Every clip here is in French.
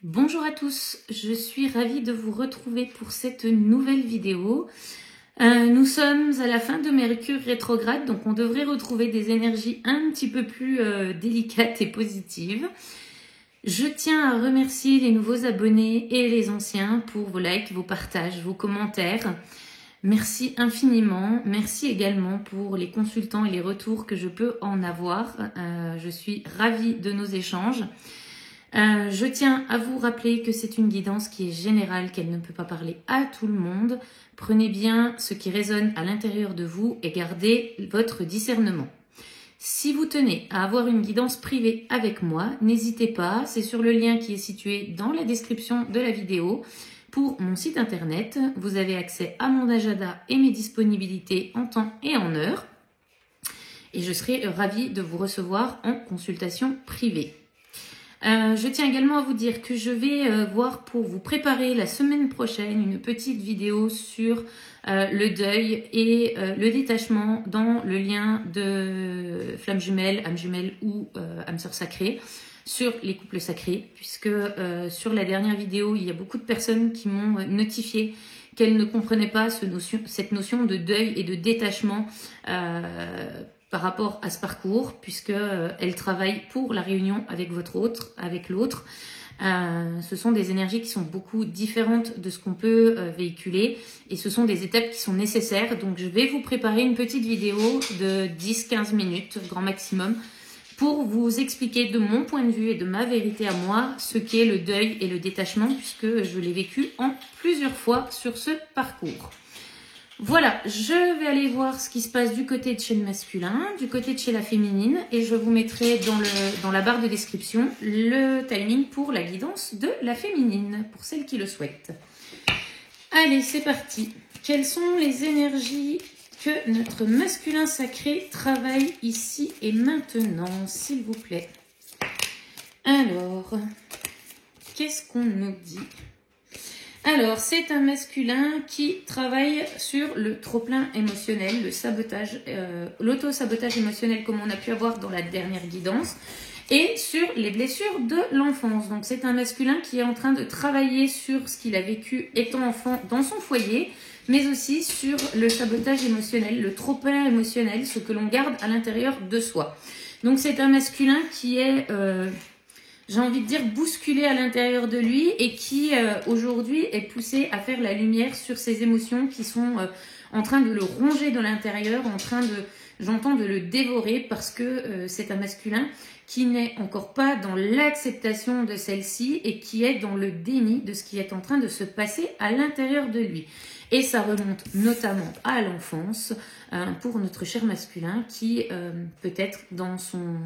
Bonjour à tous, je suis ravie de vous retrouver pour cette nouvelle vidéo. Nous sommes à la fin de Mercure rétrograde, donc on devrait retrouver des énergies un petit peu plus délicates et positives. Je tiens à remercier les nouveaux abonnés et les anciens pour vos likes, vos partages, vos commentaires. Merci infiniment. Merci également pour les consultants et les retours que je peux en avoir. Je suis ravie de nos échanges. Je tiens à vous rappeler que c'est une guidance qui est générale, qu'elle ne peut pas parler à tout le monde. Prenez bien ce qui résonne à l'intérieur de vous et gardez votre discernement. Si vous tenez à avoir une guidance privée avec moi, n'hésitez pas, c'est sur le lien qui est situé dans la description de la vidéo. Pour mon site internet, vous avez accès à mon agenda et mes disponibilités en temps et en heure. Et je serai ravie de vous recevoir en consultation privée. Je tiens également à vous dire que je vais voir pour vous préparer la semaine prochaine une petite vidéo sur le deuil et le détachement dans le lien de flamme jumelle, âme jumelle ou âme sœur sacrée sur les couples sacrés, puisque sur la dernière vidéo, il y a beaucoup de personnes qui m'ont notifié qu'elles ne comprenaient pas cette notion de deuil et de détachement par rapport à ce parcours, puisque elle travaille pour la réunion avec l'autre. Ce sont des énergies qui sont beaucoup différentes de ce qu'on peut véhiculer et ce sont des étapes qui sont nécessaires. Donc je vais vous préparer une petite vidéo de 10-15 minutes, grand maximum, pour vous expliquer de mon point de vue et de ma vérité à moi ce qu'est le deuil et le détachement, puisque je l'ai vécu en plusieurs fois sur ce parcours. Voilà, je vais aller voir ce qui se passe du côté de chez le masculin, du côté de chez la féminine, et je vous mettrai dans la barre de description le timing pour la guidance de la féminine, pour celles qui le souhaitent. Allez, c'est parti. Quelles sont les énergies que notre masculin sacré travaille ici et maintenant, s'il vous plaît? Alors, qu'est-ce qu'on nous dit ? Alors, c'est un masculin qui travaille sur le trop-plein émotionnel, le sabotage, l'auto-sabotage émotionnel comme on a pu avoir dans la dernière guidance, et sur les blessures de l'enfance. Donc, c'est un masculin qui est en train de travailler sur ce qu'il a vécu étant enfant dans son foyer, mais aussi sur le sabotage émotionnel, le trop-plein émotionnel, ce que l'on garde à l'intérieur de soi. Donc, c'est un masculin qui est... j'ai envie de dire bousculé à l'intérieur de lui et qui aujourd'hui est poussé à faire la lumière sur ses émotions qui sont en train de le ronger de l'intérieur, j'entends de le dévorer parce que c'est un masculin qui n'est encore pas dans l'acceptation de celle-ci et qui est dans le déni de ce qui est en train de se passer à l'intérieur de lui. Et ça remonte notamment à l'enfance pour notre cher masculin qui peut-être dans son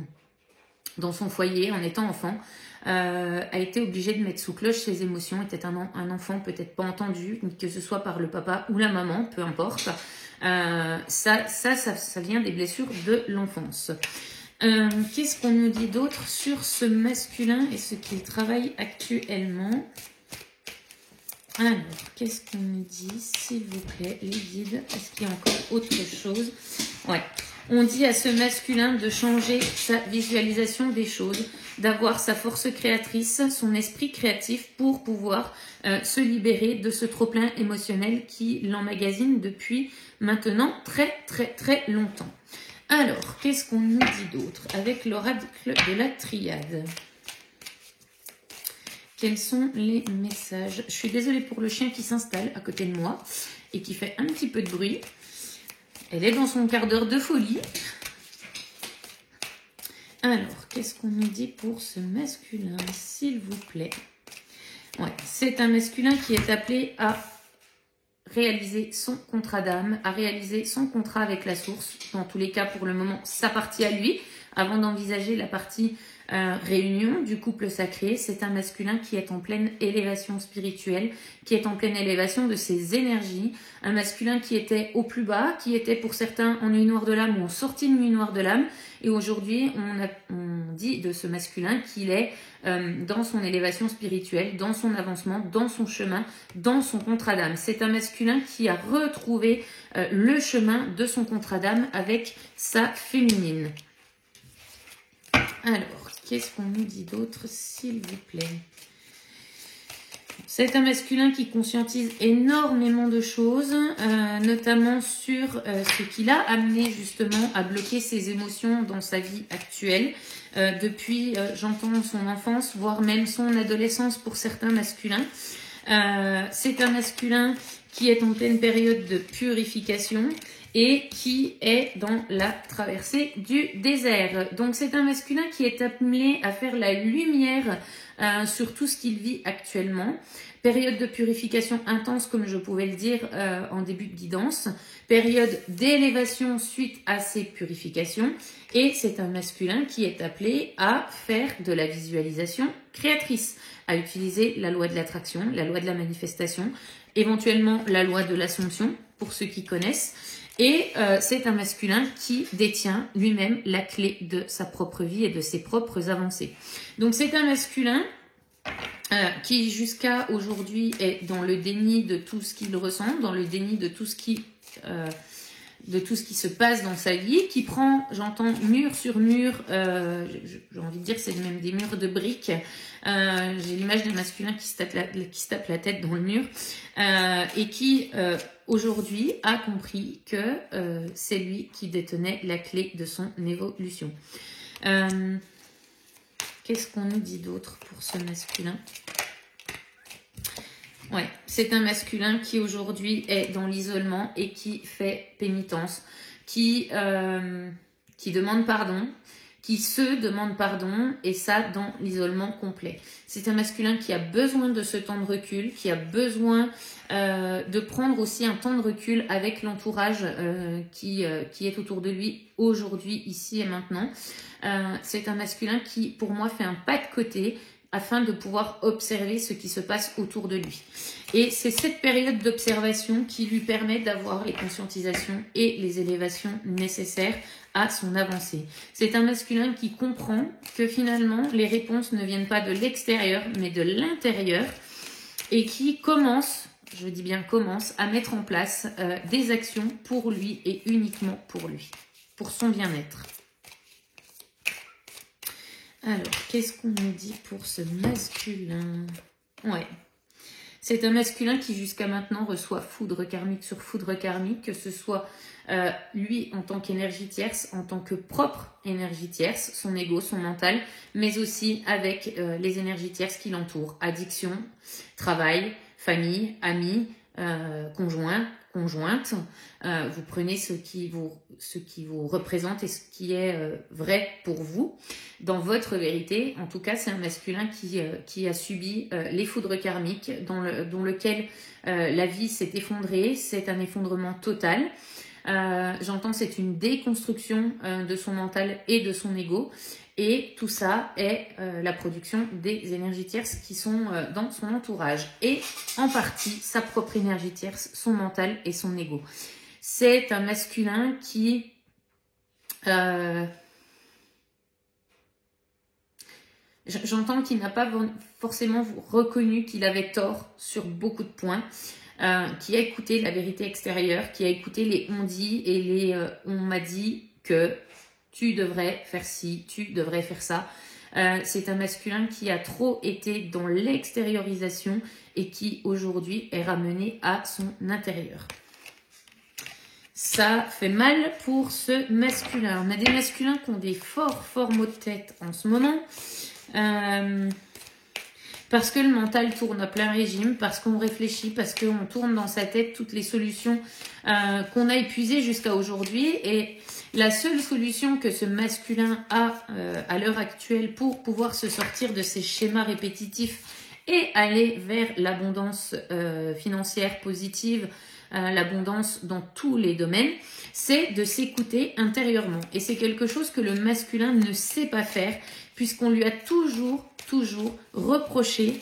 foyer, en étant enfant, a été obligé de mettre sous cloche ses émotions, était un enfant peut-être pas entendu, que ce soit par le papa ou la maman, peu importe. Ça vient des blessures de l'enfance. Qu'est-ce qu'on nous dit d'autre sur ce masculin et ce qu'il travaille actuellement? Alors, qu'est-ce qu'on nous dit, s'il vous plaît, les guides? Est-ce qu'il y a encore autre chose? Ouais. On dit à ce masculin de changer sa visualisation des choses, d'avoir sa force créatrice, son esprit créatif pour pouvoir se libérer de ce trop-plein émotionnel qui l'emmagasine depuis maintenant très longtemps. Alors, qu'est-ce qu'on nous dit d'autre avec l'oracle de la triade? Quels sont les messages? Je suis désolée pour le chien qui s'installe à côté de moi et qui fait un petit peu de bruit. Elle est dans son quart d'heure de folie. Alors, qu'est-ce qu'on nous dit pour ce masculin, s'il vous plaît? Ouais, c'est un masculin qui est appelé à réaliser son contrat d'âme, à réaliser son contrat avec la source. Dans tous les cas, pour le moment, sa partie à lui, avant d'envisager la partie réunion du couple sacré. C'est un masculin qui est en pleine élévation spirituelle, qui est en pleine élévation de ses énergies. Un masculin qui était au plus bas, qui était pour certains en nuit noire de l'âme ou en sortie de nuit noire de l'âme. Et aujourd'hui, on dit de ce masculin qu'il est dans son élévation spirituelle, dans son avancement, dans son chemin, dans son contrat d'âme. C'est un masculin qui a retrouvé le chemin de son contrat d'âme avec sa féminine. Alors, qu'est-ce qu'on nous dit d'autre, s'il vous plaît? C'est un masculin qui conscientise énormément de choses, notamment sur ce qui l'a amené justement à bloquer ses émotions dans sa vie actuelle, depuis, j'entends, son enfance, voire même son adolescence pour certains masculins. C'est un masculin qui est en pleine période de purification et qui est dans la traversée du désert. Donc c'est un masculin qui est appelé à faire la lumière sur tout ce qu'il vit actuellement. Période de purification intense, comme je pouvais le dire en début de guidance. Période d'élévation suite à ces purifications. Et c'est un masculin qui est appelé à faire de la visualisation créatrice, à utiliser la loi de l'attraction, la loi de la manifestation, éventuellement la loi de l'assomption, pour ceux qui connaissent. Et c'est un masculin qui détient lui-même la clé de sa propre vie et de ses propres avancées. Donc c'est un masculin qui jusqu'à aujourd'hui est dans le déni de tout ce qu'il ressent, dans le déni de tout ce qui se passe dans sa vie, qui prend, j'entends, mur sur mur, j'ai envie de dire c'est même des murs de briques, j'ai l'image d'un masculin qui se tape la tête dans le mur, et qui aujourd'hui a compris que c'est lui qui détenait la clé de son évolution. Qu'est-ce qu'on nous dit d'autre pour ce masculin? Ouais, c'est un masculin qui aujourd'hui est dans l'isolement et qui fait pénitence, qui demande pardon, qui se demande pardon, et ça dans l'isolement complet. C'est un masculin qui a besoin de ce temps de recul, qui a besoin de prendre aussi un temps de recul avec l'entourage qui est autour de lui aujourd'hui, ici et maintenant. C'est un masculin qui, pour moi, fait un pas de côté afin de pouvoir observer ce qui se passe autour de lui. Et c'est cette période d'observation qui lui permet d'avoir les conscientisations et les élévations nécessaires à son avancée. C'est un masculin qui comprend que finalement, les réponses ne viennent pas de l'extérieur, mais de l'intérieur, et qui commence, je dis bien commence, à mettre en place des actions pour lui et uniquement pour lui, pour son bien-être. Alors, qu'est-ce qu'on nous dit pour ce masculin? Ouais. C'est un masculin qui jusqu'à maintenant reçoit foudre karmique sur foudre karmique, que ce soit lui en tant qu'énergie tierce, en tant que propre énergie tierce, son ego, son mental, mais aussi avec les énergies tierces qui l'entourent. Addiction, travail, famille, amis, conjoint, conjointe. Vous prenez ce qui vous représente et ce qui est vrai pour vous. Dans votre vérité, en tout cas, c'est un masculin qui a subi les foudres karmiques, dans lequel la vie s'est effondrée. C'est un effondrement total. J'entends, c'est une déconstruction de son mental et de son ego. Et tout ça est la production des énergies tierces qui sont dans son entourage. Et en partie, sa propre énergie tierce, son mental et son ego. C'est un masculin qui... j'entends qu'il n'a pas forcément reconnu qu'il avait tort sur beaucoup de points. Qui a écouté la vérité extérieure, qui a écouté les on-dit et les on m'a dit que tu devrais faire ci, tu devrais faire ça. C'est un masculin qui a trop été dans l'extériorisation et qui aujourd'hui est ramené à son intérieur. Ça fait mal pour ce masculin. On a des masculins qui ont des forts maux de tête en ce moment. Parce que le mental tourne à plein régime, parce qu'on réfléchit, parce qu'on tourne dans sa tête toutes les solutions qu'on a épuisées jusqu'à aujourd'hui. Et la seule solution que ce masculin a à l'heure actuelle pour pouvoir se sortir de ces schémas répétitifs et aller vers l'abondance financière positive, l'abondance dans tous les domaines, c'est de s'écouter intérieurement. Et c'est quelque chose que le masculin ne sait pas faire, puisqu'on lui a toujours reproché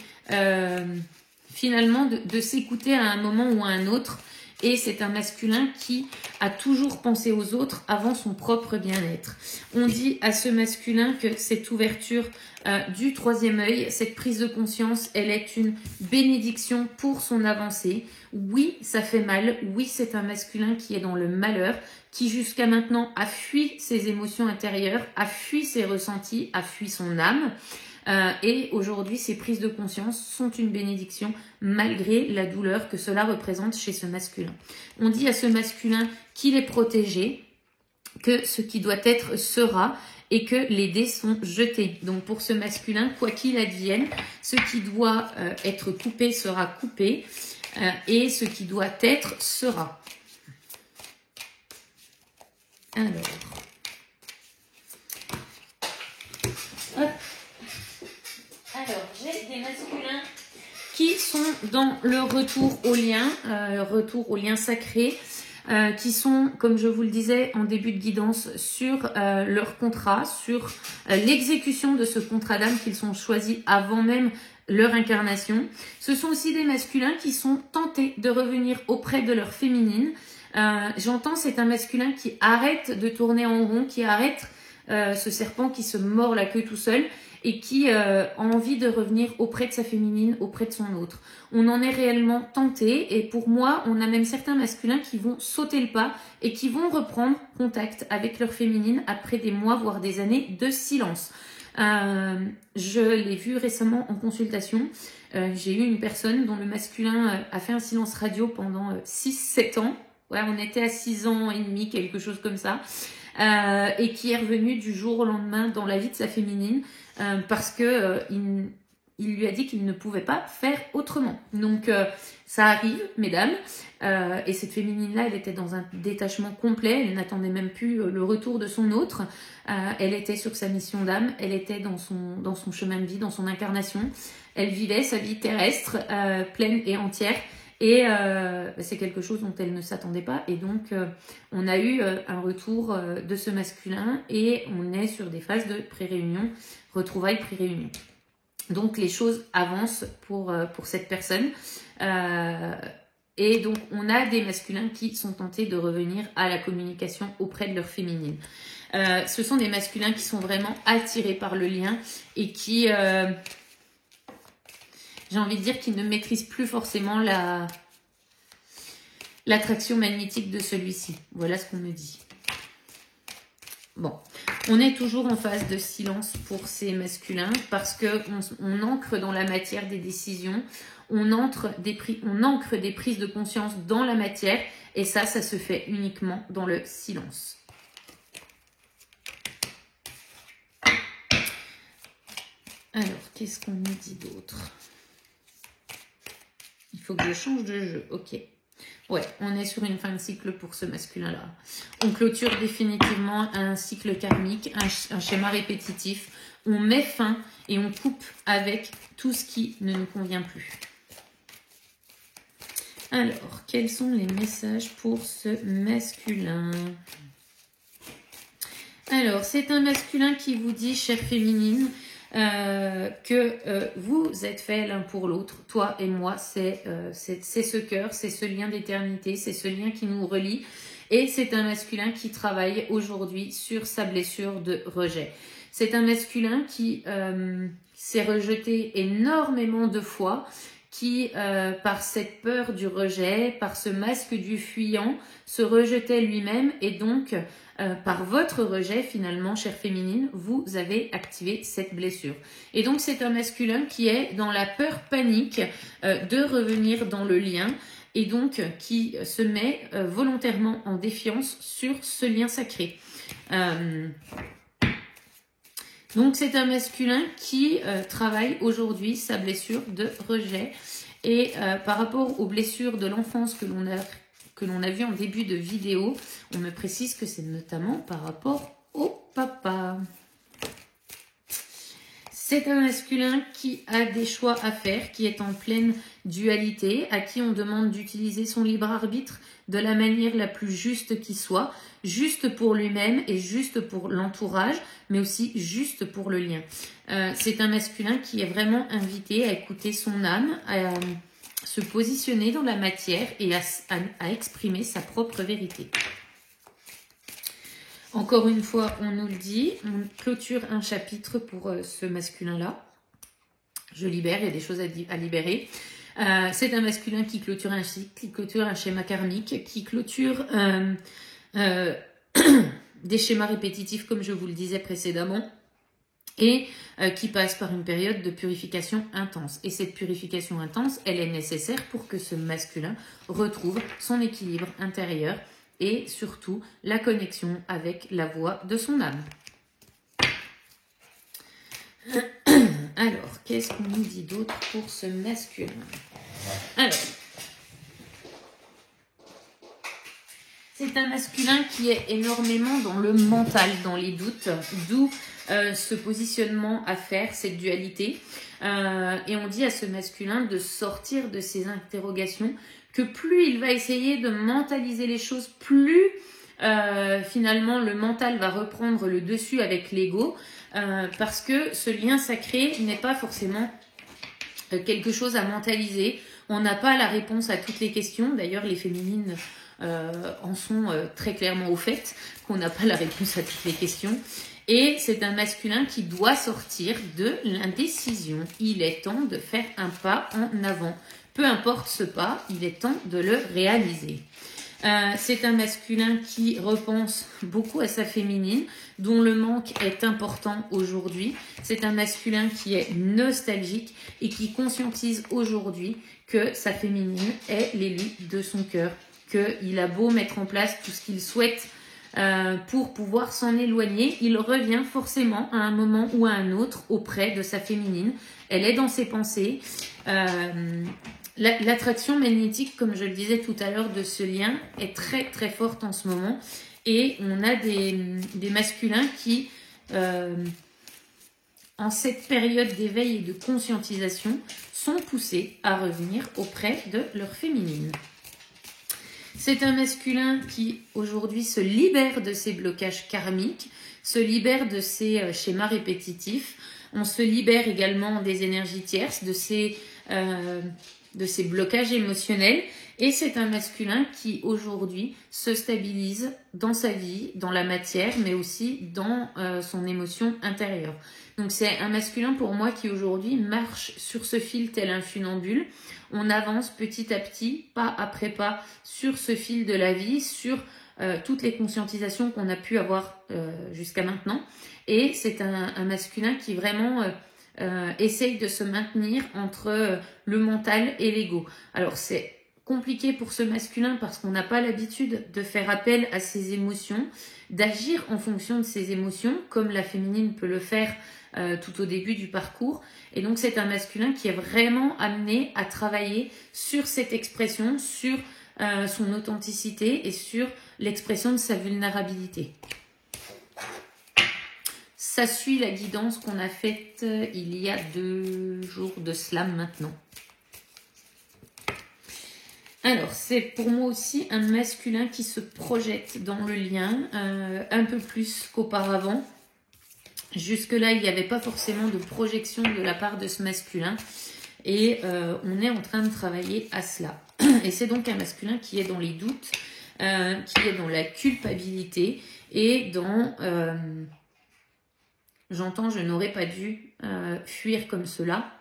finalement de s'écouter à un moment ou à un autre. Et c'est un masculin qui a toujours pensé aux autres avant son propre bien-être. On dit à ce masculin que cette ouverture du troisième œil, cette prise de conscience, elle est une bénédiction pour son avancée. Oui, ça fait mal. Oui, c'est un masculin qui est dans le malheur, qui jusqu'à maintenant a fui ses émotions intérieures, a fui ses ressentis, a fui son âme. Et aujourd'hui, ces prises de conscience sont une bénédiction malgré la douleur que cela représente chez ce masculin. On dit à ce masculin qu'il est protégé, que ce qui doit être sera et que les dés sont jetés. Donc pour ce masculin, quoi qu'il advienne, ce qui doit être coupé sera coupé et ce qui doit être sera. Alors, hop. Alors, j'ai des masculins qui sont dans le retour au lien sacré, qui sont, comme je vous le disais en début de guidance, sur leur contrat, sur l'exécution de ce contrat d'âme qu'ils ont choisi avant même leur incarnation. Ce sont aussi des masculins qui sont tentés de revenir auprès de leur féminine. J'entends, c'est un masculin qui arrête de tourner en rond, qui arrête ce serpent qui se mord la queue tout seul et qui a envie de revenir auprès de sa féminine, auprès de son autre. On en est réellement tenté et pour moi, on a même certains masculins qui vont sauter le pas et qui vont reprendre contact avec leur féminine après des mois, voire des années de silence. Je l'ai vu récemment en consultation. J'ai eu une personne dont le masculin a fait un silence radio pendant 6-7 ans. Ouais, on était à 6 ans et demi, quelque chose comme ça. Et qui est revenu du jour au lendemain dans la vie de sa féminine parce que il lui a dit qu'il ne pouvait pas faire autrement. Donc ça arrive, mesdames, et cette féminine-là, elle était dans un détachement complet, elle n'attendait même plus le retour de son autre, elle était sur sa mission d'âme, elle était dans son chemin de vie, dans son incarnation, elle vivait sa vie terrestre pleine et entière. Et c'est quelque chose dont elle ne s'attendait pas. Et donc, on a eu un retour de ce masculin et on est sur des phases de pré-réunion, retrouvailles pré-réunion. Donc, les choses avancent pour cette personne. Et donc, on a des masculins qui sont tentés de revenir à la communication auprès de leur féminine. Ce sont des masculins qui sont vraiment attirés par le lien et qui... j'ai envie de dire qu'ils ne maîtrisent plus forcément l'attraction magnétique de celui-ci. Voilà ce qu'on me dit. Bon, on est toujours en phase de silence pour ces masculins parce qu'on ancre dans la matière des décisions, on ancre des prises de conscience dans la matière et ça se fait uniquement dans le silence. Alors, qu'est-ce qu'on me dit d'autre ? Il faut que je change de jeu, ok. Ouais, on est sur une fin de cycle pour ce masculin-là. On clôture définitivement un cycle karmique, un schéma répétitif. On met fin et on coupe avec tout ce qui ne nous convient plus. Alors, quels sont les messages pour ce masculin ? Alors, c'est un masculin qui vous dit, chère féminine, que vous êtes faits l'un pour l'autre, toi et moi, c'est ce cœur, c'est ce lien d'éternité, c'est ce lien qui nous relie et c'est un masculin qui travaille aujourd'hui sur sa blessure de rejet. C'est un masculin qui s'est rejeté énormément de fois, qui par cette peur du rejet, par ce masque du fuyant, se rejetait lui-même et donc par votre rejet finalement, chère féminine, vous avez activé cette blessure. Et donc c'est un masculin qui est dans la peur panique de revenir dans le lien et donc qui se met volontairement en défiance sur ce lien sacré. Donc c'est un masculin qui travaille aujourd'hui sa blessure de rejet et par rapport aux blessures de l'enfance que l'on a vu en début de vidéo, on me précise que c'est notamment par rapport au papa. C'est un masculin qui a des choix à faire, qui est en pleine dualité, à qui on demande d'utiliser son libre arbitre de la manière la plus juste qui soit, juste pour lui-même et juste pour l'entourage, mais aussi juste pour le lien. C'est un masculin qui est vraiment invité à écouter son âme, à se positionner dans la matière et à exprimer sa propre vérité. Encore une fois, on nous le dit, on clôture un chapitre pour ce masculin-là. Je libère, il y a des choses à libérer. C'est un masculin qui clôture un cycle, qui clôture un schéma karmique, qui clôture des schémas répétitifs, comme je vous le disais précédemment. et qui passe par une période de purification intense. Et cette purification intense, elle est nécessaire pour que ce masculin retrouve son équilibre intérieur et surtout la connexion avec la voix de son âme. Alors, qu'est-ce qu'on nous dit d'autre pour ce masculin? Alors, c'est un masculin qui est énormément dans le mental, dans les doutes, d'où ce positionnement à faire, cette dualité. Et on dit à ce masculin de sortir de ses interrogations, que plus il va essayer de mentaliser les choses, plus finalement le mental va reprendre le dessus avec l'ego, parce que ce lien sacré n'est pas forcément quelque chose à mentaliser. On n'a pas la réponse à toutes les questions. D'ailleurs, les féminines en sont très clairement au fait qu'on n'a pas la réponse à toutes les questions. Et c'est un masculin qui doit sortir de l'indécision. Il est temps de faire un pas en avant. Peu importe ce pas, il est temps de le réaliser. C'est un masculin qui repense beaucoup à sa féminine, dont le manque est important aujourd'hui. C'est un masculin qui est nostalgique et qui conscientise aujourd'hui que sa féminine est l'élu de son cœur, qu'il a beau mettre en place tout ce qu'il souhaite pour pouvoir s'en éloigner, il revient forcément à un moment ou à un autre auprès de sa féminine. Elle est dans ses pensées. L'attraction magnétique, comme je le disais tout à l'heure, de ce lien est très très forte en ce moment. Et on a des masculins qui, en cette période d'éveil et de conscientisation, sont poussés à revenir auprès de leur féminine. C'est un masculin qui aujourd'hui se libère de ses blocages karmiques, se libère de ses schémas répétitifs. On se libère également des énergies tierces, de ses blocages émotionnels. Et c'est un masculin qui aujourd'hui se stabilise dans sa vie, dans la matière, mais aussi dans son émotion intérieure. Donc c'est un masculin pour moi qui aujourd'hui marche sur ce fil tel un funambule. On avance petit à petit, pas après pas, sur ce fil de la vie, sur toutes les conscientisations qu'on a pu avoir jusqu'à maintenant. Et c'est un masculin qui vraiment essaye de se maintenir entre le mental et l'ego. Alors c'est compliqué pour ce masculin parce qu'on n'a pas l'habitude de faire appel à ses émotions, d'agir en fonction de ses émotions, comme la féminine peut le faire tout au début du parcours. Et donc c'est un masculin qui est vraiment amené à travailler sur cette expression, sur son authenticité et sur l'expression de sa vulnérabilité. Ça suit la guidance qu'on a faite il y a 2 jours de cela maintenant. Alors, c'est pour moi aussi un masculin qui se projette dans le lien un peu plus qu'auparavant. Jusque-là, il n'y avait pas forcément de projection de la part de ce masculin. Et on est en train de travailler à cela. Et c'est donc un masculin qui est dans les doutes, qui est dans la culpabilité et dans... j'entends, je n'aurais pas dû fuir comme cela.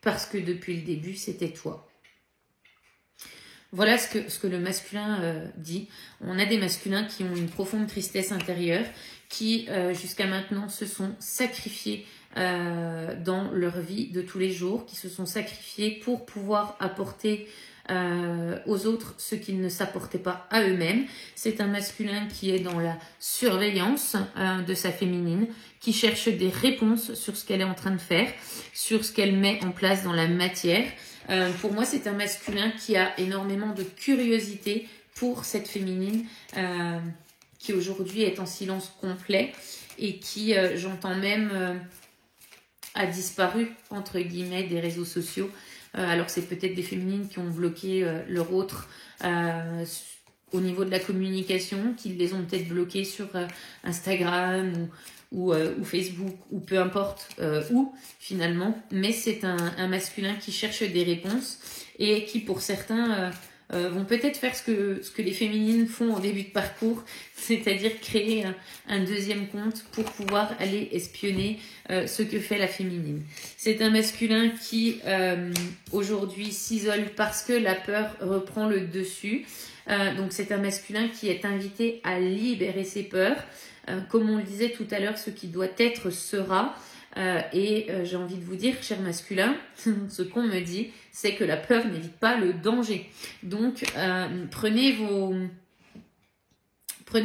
Parce que depuis le début, c'était toi. Voilà ce que le masculin dit. On a des masculins qui ont une profonde tristesse intérieure, qui jusqu'à maintenant se sont sacrifiés dans leur vie de tous les jours, qui se sont sacrifiés pour pouvoir apporter aux autres ce qu'ils ne s'apportaient pas à eux-mêmes. C'est un masculin qui est dans la surveillance de sa féminine, qui cherche des réponses sur ce qu'elle est en train de faire, sur ce qu'elle met en place dans la matière. Pour moi, c'est un masculin qui a énormément de curiosité pour cette féminine qui aujourd'hui est en silence complet et qui, j'entends même, a disparu, entre guillemets, des réseaux sociaux. Alors, c'est peut-être des féminines qui ont bloqué leur autre au niveau de la communication, qui les ont peut-être bloquées sur Instagram ou Facebook, ou peu importe où finalement, mais c'est un masculin qui cherche des réponses et qui pour certains vont peut-être faire ce que les féminines font en début de parcours, c'est-à-dire créer un deuxième compte pour pouvoir aller espionner ce que fait la féminine. C'est un masculin qui aujourd'hui s'isole parce que la peur reprend le dessus. Donc c'est un masculin qui est invité à libérer ses peurs, Comme on le disait tout à l'heure, ce qui doit être sera. J'ai envie de vous dire, cher masculin, ce qu'on me dit, c'est que la peur n'évite pas le danger. Donc, prenez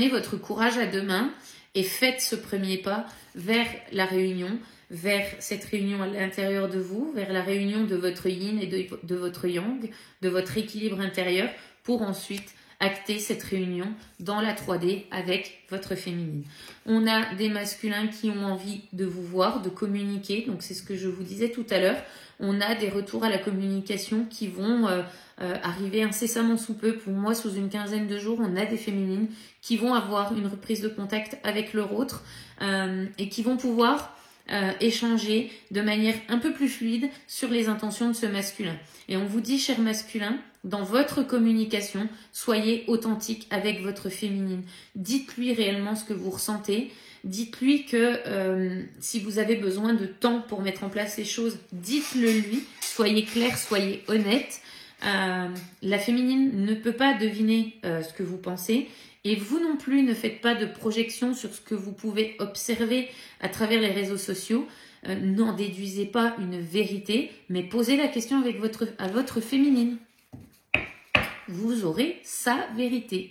votre courage à deux mains et faites ce premier pas vers la réunion, vers cette réunion à l'intérieur de vous, vers la réunion de votre yin et de votre yang, de votre équilibre intérieur, pour ensuite acter cette réunion dans la 3D avec votre féminine. On a des masculins qui ont envie de vous voir, de communiquer, donc c'est ce que je vous disais tout à l'heure. On a des retours à la communication qui vont arriver incessamment sous peu. Pour moi, sous une quinzaine de jours, on a des féminines qui vont avoir une reprise de contact avec leur autre et qui vont pouvoir échanger de manière un peu plus fluide sur les intentions de ce masculin. Et on vous dit, cher masculin, dans votre communication, soyez authentique avec votre féminine. Dites-lui réellement ce que vous ressentez. Dites-lui que si vous avez besoin de temps pour mettre en place les choses, dites-le lui. Soyez clair, soyez honnête. La féminine ne peut pas deviner ce que vous pensez. Et vous non plus, ne faites pas de projection sur ce que vous pouvez observer à travers les réseaux sociaux. N'en déduisez pas une vérité, mais posez la question à votre féminine. Vous aurez sa vérité.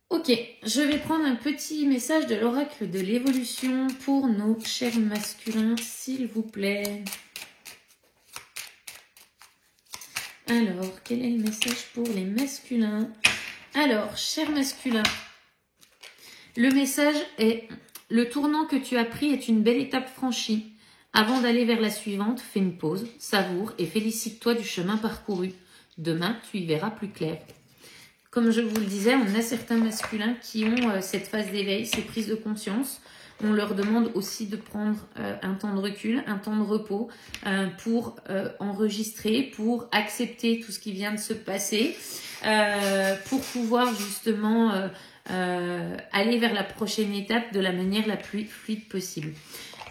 Ok, je vais prendre un petit message de l'oracle de l'évolution pour nos chers masculins, s'il vous plaît. Alors, quel est le message pour les masculins? Alors, cher masculin, le message est: le tournant que tu as pris est une belle étape franchie. Avant d'aller vers la suivante, fais une pause, savoure et félicite-toi du chemin parcouru. Demain, tu y verras plus clair. Comme je vous le disais, on a certains masculins qui ont cette phase d'éveil, ces prises de conscience. On leur demande aussi de prendre un temps de recul, un temps de repos pour enregistrer, pour accepter tout ce qui vient de se passer, pour pouvoir justement aller vers la prochaine étape de la manière la plus fluide possible.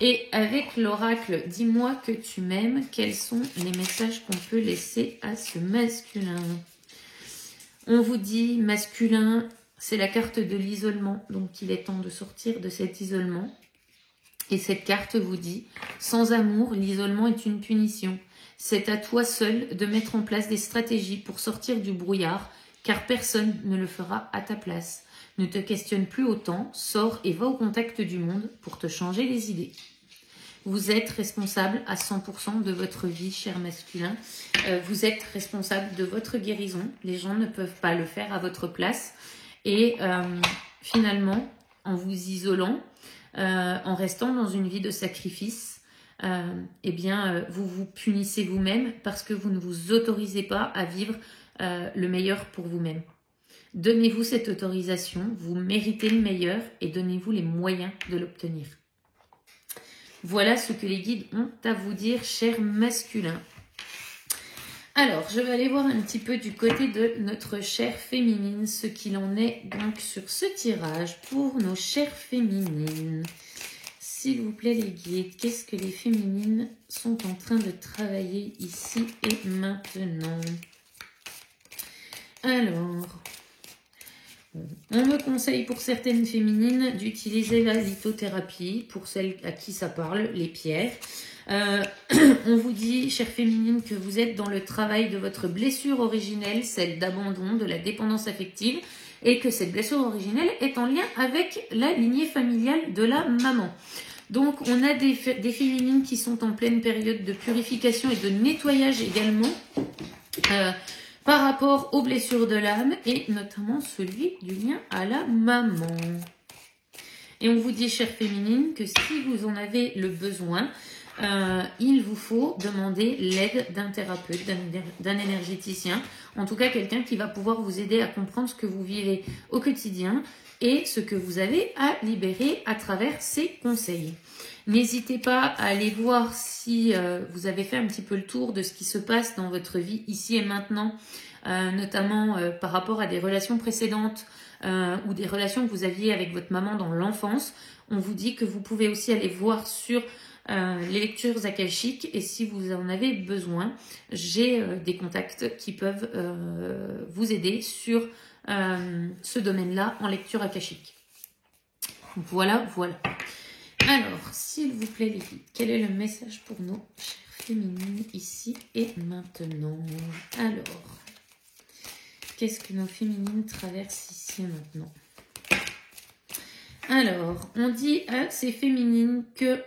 Et avec l'oracle, dis-moi que tu m'aimes, quels sont les messages qu'on peut laisser à ce masculin? On vous dit, masculin, c'est la carte de l'isolement, donc il est temps de sortir de cet isolement. Et cette carte vous dit, sans amour, l'isolement est une punition. C'est à toi seul de mettre en place des stratégies pour sortir du brouillard, car personne ne le fera à ta place. Ne te questionne plus autant, sors et va au contact du monde pour te changer les idées. Vous êtes responsable à 100% de votre vie, cher masculin. Vous êtes responsable de votre guérison. Les gens ne peuvent pas le faire à votre place. Et finalement, en vous isolant, en restant dans une vie de sacrifice, vous vous punissez vous-même parce que vous ne vous autorisez pas à vivre le meilleur pour vous-même. Donnez-vous cette autorisation, vous méritez le meilleur et donnez-vous les moyens de l'obtenir. Voilà ce que les guides ont à vous dire, cher masculin. Alors, je vais aller voir un petit peu du côté de notre chère féminine, ce qu'il en est donc sur ce tirage pour nos chères féminines. S'il vous plaît les guides, qu'est-ce que les féminines sont en train de travailler ici et maintenant? Alors, on me conseille pour certaines féminines d'utiliser la lithothérapie, pour celles à qui ça parle, les pierres. On vous dit, chère féminine, que vous êtes dans le travail de votre blessure originelle, celle d'abandon, de la dépendance affective, et que cette blessure originelle est en lien avec la lignée familiale de la maman. Donc, on a des féminines qui sont en pleine période de purification et de nettoyage également, par rapport aux blessures de l'âme et notamment celui du lien à la maman. Et on vous dit, chère féminine, que si vous en avez le besoin, il vous faut demander l'aide d'un thérapeute, d'un énergéticien, en tout cas quelqu'un qui va pouvoir vous aider à comprendre ce que vous vivez au quotidien et ce que vous avez à libérer à travers ces conseils. N'hésitez pas à aller voir si vous avez fait un petit peu le tour de ce qui se passe dans votre vie ici et maintenant, notamment par rapport à des relations précédentes ou des relations que vous aviez avec votre maman dans l'enfance. On vous dit que vous pouvez aussi aller voir sur les lectures akashiques et si vous en avez besoin, j'ai des contacts qui peuvent vous aider sur ce domaine-là en lecture akashique. Voilà, voilà. Alors, s'il vous plaît les filles, quel est le message pour nos chères féminines ici et maintenant? Alors, qu'est-ce que nos féminines traversent ici et maintenant? Alors, on dit à ces féminines que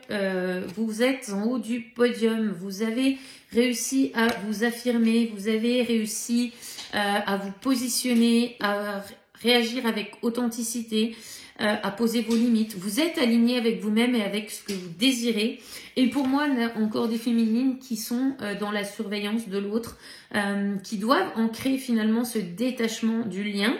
vous êtes en haut du podium, vous avez réussi à vous affirmer, vous avez réussi à vous positionner, à réagir avec authenticité, à poser vos limites. Vous êtes aligné avec vous-même et avec ce que vous désirez. Et pour moi, on a encore des féminines qui sont dans la surveillance de l'autre, qui doivent ancrer finalement ce détachement du lien.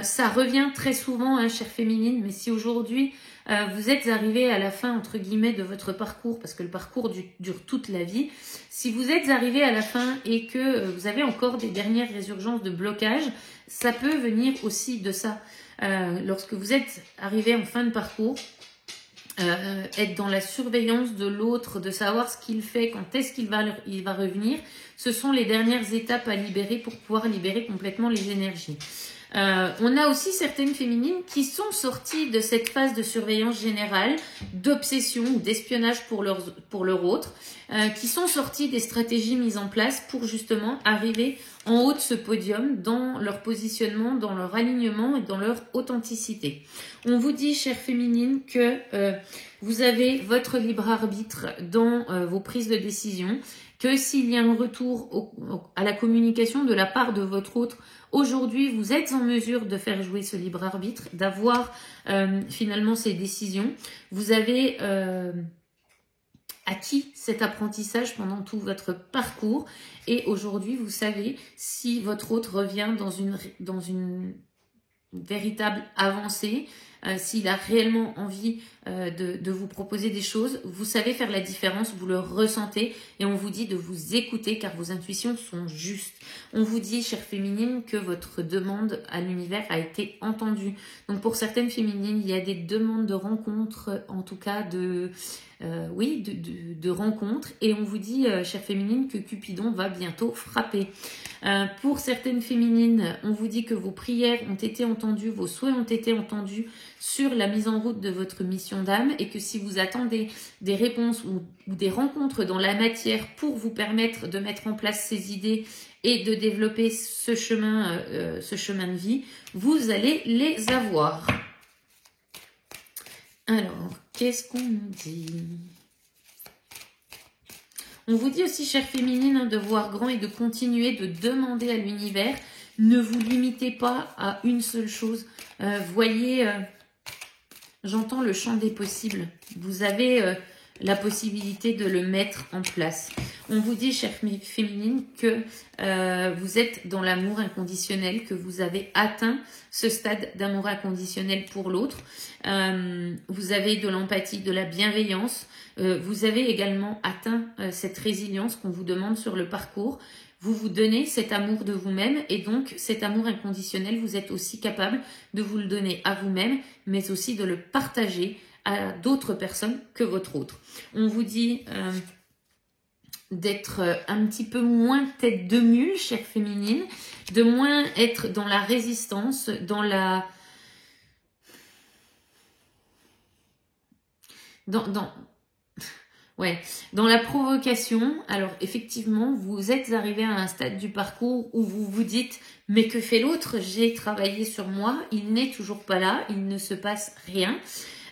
Ça revient très souvent, hein, chère féminine, mais si aujourd'hui vous êtes arrivé à la fin, entre guillemets, de votre parcours, parce que le parcours dure toute la vie, si vous êtes arrivé à la fin et que vous avez encore des dernières résurgences de blocage, ça peut venir aussi de ça. Lorsque vous êtes arrivé en fin de parcours, être dans la surveillance de l'autre, de savoir ce qu'il fait, quand est-ce qu'il va revenir, ce sont les dernières étapes à libérer pour pouvoir libérer complètement les énergies. On a aussi certaines féminines qui sont sorties de cette phase de surveillance générale, d'obsession ou d'espionnage pour leur autre, qui sont sorties des stratégies mises en place pour justement arriver en haut de ce podium dans leur positionnement, dans leur alignement et dans leur authenticité. On vous dit, chère féminine, que vous avez votre libre arbitre dans vos prises de décision, que s'il y a un retour à la communication de la part de votre autre, aujourd'hui, vous êtes en mesure de faire jouer ce libre arbitre, d'avoir finalement ces décisions. Vous avez acquis cet apprentissage pendant tout votre parcours et aujourd'hui, vous savez si votre autre revient dans une véritable avancée, s'il a réellement envie de vous proposer des choses, vous savez faire la différence, vous le ressentez et on vous dit de vous écouter car vos intuitions sont justes. On vous dit, chère féminine, que votre demande à l'univers a été entendue. Donc pour certaines féminines, il y a des demandes de rencontres, en tout cas de rencontres et on vous dit, chère féminine, que Cupidon va bientôt frapper. Pour certaines féminines, on vous dit que vos prières ont été entendues, vos souhaits ont été entendus sur la mise en route de votre mission d'âme et que si vous attendez des réponses ou des rencontres dans la matière pour vous permettre de mettre en place ces idées et de développer ce chemin de vie, vous allez les avoir. Alors, qu'est-ce qu'on nous dit ? On vous dit aussi, chère féminine, de voir grand et de continuer de demander à l'univers. Ne vous limitez pas à une seule chose. Voyez, j'entends le champ des possibles. Vous avez la possibilité de le mettre en place. On vous dit, chère féminine, que vous êtes dans l'amour inconditionnel, que vous avez atteint ce stade d'amour inconditionnel pour l'autre. Vous avez de l'empathie, de la bienveillance. Vous avez également atteint cette résilience qu'on vous demande sur le parcours. Vous vous donnez cet amour de vous-même et donc cet amour inconditionnel, vous êtes aussi capable de vous le donner à vous-même, mais aussi de le partager à d'autres personnes que votre autre. On vous dit d'être un petit peu moins tête de mule, chère féminine, de moins être dans la résistance, dans la... dans la provocation. Alors effectivement, vous êtes arrivé à un stade du parcours où vous vous dites « mais que fait l'autre? J'ai travaillé sur moi, il n'est toujours pas là, il ne se passe rien ».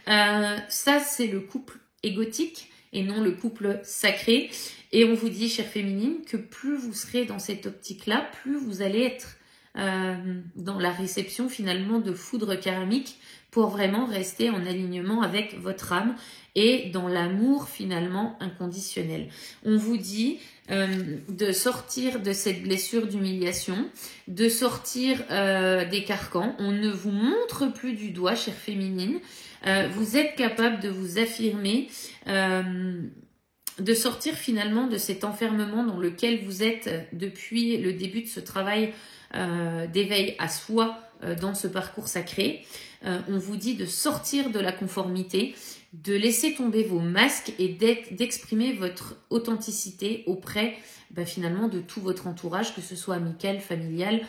Ça, c'est le couple égotique et non le couple sacré. Et on vous dit, chère féminine, que plus vous serez dans cette optique-là, plus vous allez être dans la réception finalement de foudre karmique pour vraiment rester en alignement avec votre âme et dans l'amour finalement inconditionnel. On vous dit de sortir de cette blessure d'humiliation, de sortir des carcans. On ne vous montre plus du doigt, chère féminine. Vous êtes capable de vous affirmer, de sortir finalement de cet enfermement dans lequel vous êtes depuis le début de ce travail d'éveil à soi dans ce parcours sacré. On vous dit de sortir de la conformité, de laisser tomber vos masques et d'exprimer votre authenticité auprès finalement de tout votre entourage, que ce soit amical, familial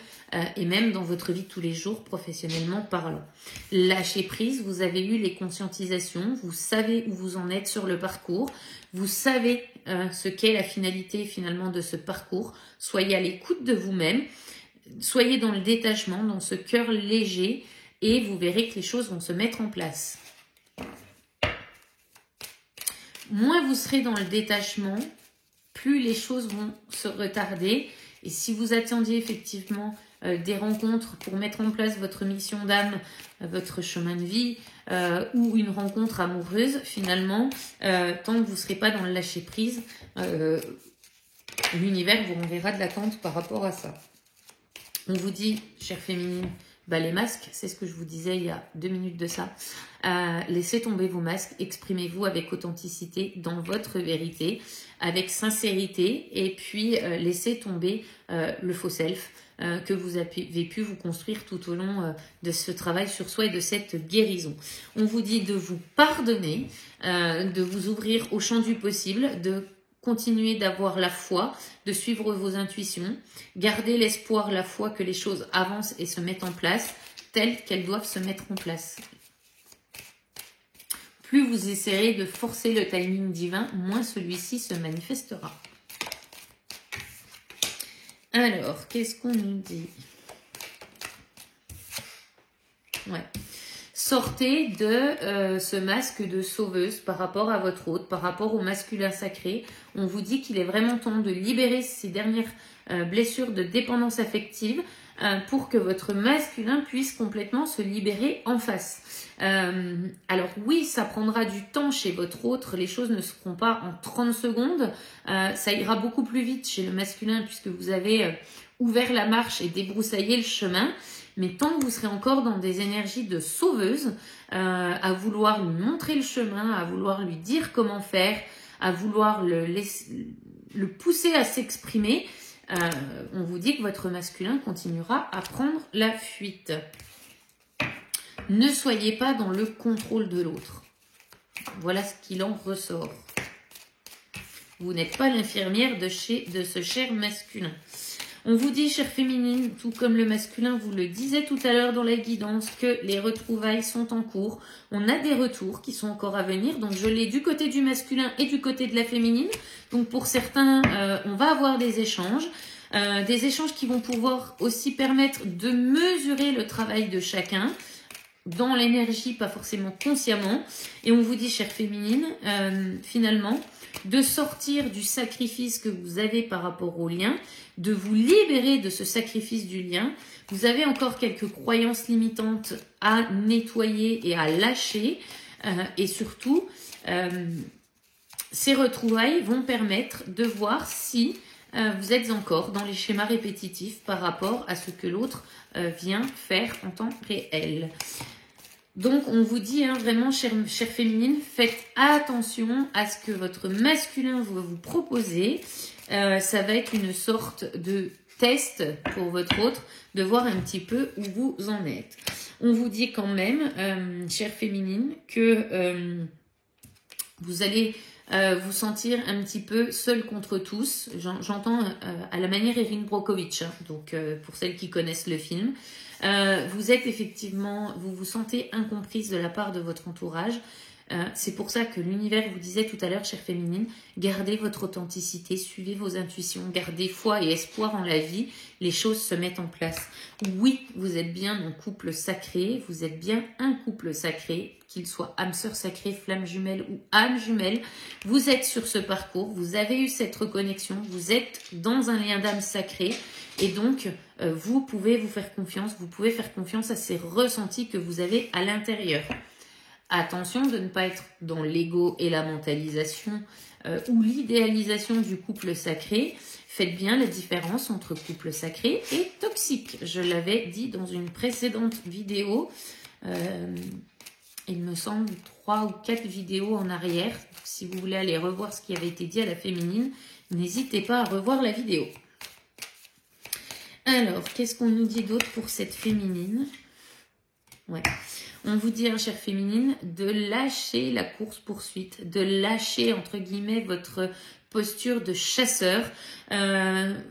et même dans votre vie de tous les jours, professionnellement parlant. Lâchez prise, vous avez eu les conscientisations, vous savez où vous en êtes sur le parcours, vous savez ce qu'est la finalité finalement de ce parcours. Soyez à l'écoute de vous-même, soyez dans le détachement, dans ce cœur léger et vous verrez que les choses vont se mettre en place. Moins vous serez dans le détachement, plus les choses vont se retarder. Et si vous attendiez effectivement des rencontres pour mettre en place votre mission d'âme, votre chemin de vie ou une rencontre amoureuse, finalement, tant que vous ne serez pas dans le lâcher-prise, l'univers vous renverra de l'attente par rapport à ça. On vous dit, chère féminine, les masques, c'est ce que je vous disais il y a 2 minutes de ça. Laissez tomber vos masques, exprimez-vous avec authenticité dans votre vérité, avec sincérité, et puis laissez tomber le faux self que vous avez pu vous construire tout au long de ce travail sur soi et de cette guérison. On vous dit de vous pardonner, de vous ouvrir au champ du possible, de continuer d'avoir la foi, de suivre vos intuitions, garder l'espoir, la foi que les choses avancent et se mettent en place telles qu'elles doivent se mettre en place. Plus vous essaierez de forcer le timing divin, moins celui-ci se manifestera. Alors, qu'est-ce qu'on nous dit? Ouais. Sortez de ce masque de sauveuse par rapport à votre hôte, par rapport au masculin sacré. On vous dit qu'il est vraiment temps de libérer ces dernières blessures de dépendance affective pour que votre masculin puisse complètement se libérer en face. Alors oui, ça prendra du temps chez votre autre, les choses ne seront pas en 30 secondes, ça ira beaucoup plus vite chez le masculin puisque vous avez ouvert la marche et débroussaillé le chemin. Mais tant que vous serez encore dans des énergies de sauveuse, à vouloir lui montrer le chemin, à vouloir lui dire comment faire, à vouloir le pousser à s'exprimer, on vous dit que votre masculin continuera à prendre la fuite. Ne soyez pas dans le contrôle de l'autre. Voilà ce qu'il en ressort. Vous n'êtes pas l'infirmière de ce cher masculin. On vous dit, chère féminine, tout comme le masculin vous le disait tout à l'heure dans la guidance, que les retrouvailles sont en cours. On a des retours qui sont encore à venir. Donc, je l'ai du côté du masculin et du côté de la féminine. Donc, pour certains, on va avoir des échanges qui vont pouvoir aussi permettre de mesurer le travail de chacun dans l'énergie, pas forcément consciemment. Et on vous dit, chère féminine, finalement, de sortir du sacrifice que vous avez par rapport au lien, de vous libérer de ce sacrifice du lien. Vous avez encore quelques croyances limitantes à nettoyer et à lâcher. Et surtout, ces retrouvailles vont permettre de voir si vous êtes encore dans les schémas répétitifs par rapport à ce que l'autre vient faire en temps réel. Donc, on vous dit vraiment, chère féminine, faites attention à ce que votre masculin va vous proposer. Ça va être une sorte de test pour votre autre, de voir un petit peu où vous en êtes. On vous dit quand même, chère féminine, que vous allez vous sentir un petit peu seul contre tous. J'entends à la manière Erin Brockovich, donc pour celles qui connaissent le film. Vous êtes effectivement, vous vous sentez incomprise de la part de votre entourage. C'est pour ça que l'univers vous disait tout à l'heure, chère féminine, gardez votre authenticité, suivez vos intuitions, gardez foi et espoir en la vie, les choses se mettent en place. Oui, vous êtes bien un couple sacré, vous êtes bien un couple sacré, qu'il soit âme sœur sacrée, flamme jumelle ou âme jumelle. Vous êtes sur ce parcours, vous avez eu cette reconnexion, vous êtes dans un lien d'âme sacré et donc vous pouvez vous faire confiance, vous pouvez faire confiance à ces ressentis que vous avez à l'intérieur. Attention de ne pas être dans l'ego et la mentalisation ou l'idéalisation du couple sacré. Faites bien la différence entre couple sacré et toxique. Je l'avais dit dans une précédente vidéo, il me semble 3 ou 4 vidéos en arrière. Si vous voulez aller revoir ce qui avait été dit à la féminine, n'hésitez pas à revoir la vidéo. Alors, qu'est-ce qu'on nous dit d'autre pour cette féminine ? Ouais. On vous dit, hein, chère féminine, de lâcher la course-poursuite, de lâcher, entre guillemets, votre posture de chasseur.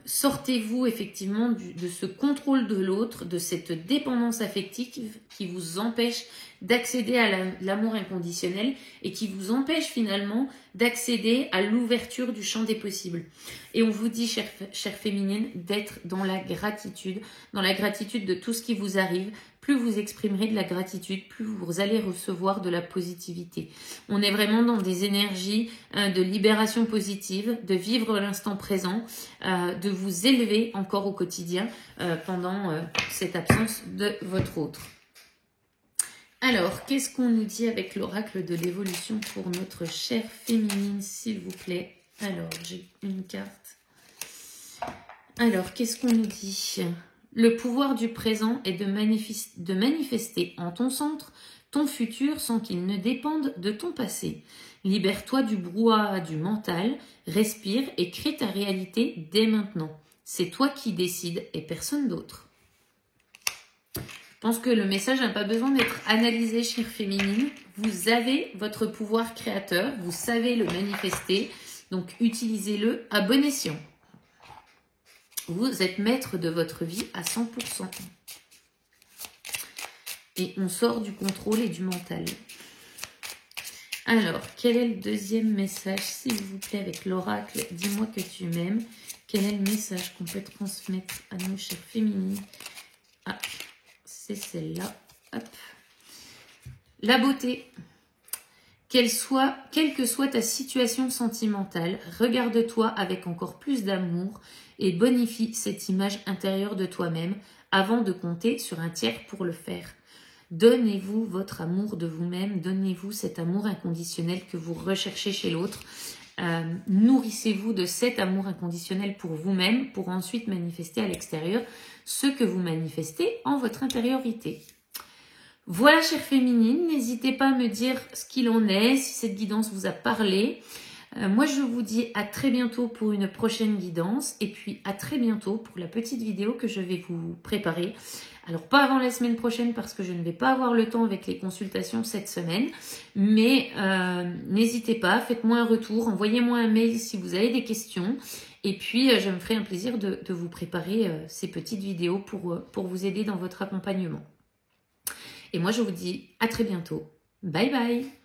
Sortez-vous effectivement de ce contrôle de l'autre, de cette dépendance affective qui vous empêche d'accéder à l'amour inconditionnel et qui vous empêche finalement d'accéder à l'ouverture du champ des possibles. Et on vous dit, chère féminine, d'être dans la gratitude de tout ce qui vous arrive. Plus vous exprimerez de la gratitude, plus vous allez recevoir de la positivité. On est vraiment dans des énergies de libération positive, de vivre l'instant présent, de vous élever encore au quotidien pendant cette absence de votre autre. Alors, qu'est-ce qu'on nous dit avec l'oracle de l'évolution pour notre chère féminine, s'il vous plaît? Alors, j'ai une carte. Alors, qu'est-ce qu'on nous dit? Le pouvoir du présent est de manifester en ton centre ton futur sans qu'il ne dépende de ton passé. Libère-toi du brouhaha du mental, respire et crée ta réalité dès maintenant. C'est toi qui décides et personne d'autre. Je pense que le message n'a pas besoin d'être analysé, chère féminine. Vous avez votre pouvoir créateur, vous savez le manifester, donc utilisez-le à bon escient. Vous êtes maître de votre vie à 100%. Et on sort du contrôle et du mental. Alors, quel est le deuxième message, s'il vous plaît, avec l'oracle? Dis-moi que tu m'aimes. Quel est le message qu'on peut transmettre à nos chères féminines? Ah, c'est celle-là. Hop. La beauté. Quelle que soit ta situation sentimentale, regarde-toi avec encore plus d'amour et bonifie cette image intérieure de toi-même avant de compter sur un tiers pour le faire. Donnez-vous votre amour de vous-même, donnez-vous cet amour inconditionnel que vous recherchez chez l'autre. Nourrissez-vous de cet amour inconditionnel pour vous-même pour ensuite manifester à l'extérieur ce que vous manifestez en votre intériorité. Voilà, chère féminine, n'hésitez pas à me dire ce qu'il en est, si cette guidance vous a parlé. Moi, je vous dis à très bientôt pour une prochaine guidance et puis à très bientôt pour la petite vidéo que je vais vous préparer. Alors, pas avant la semaine prochaine parce que je ne vais pas avoir le temps avec les consultations cette semaine, mais n'hésitez pas, faites-moi un retour, envoyez-moi un mail si vous avez des questions et puis je me ferai un plaisir de vous préparer ces petites vidéos pour vous aider dans votre accompagnement. Et moi, je vous dis à très bientôt. Bye bye!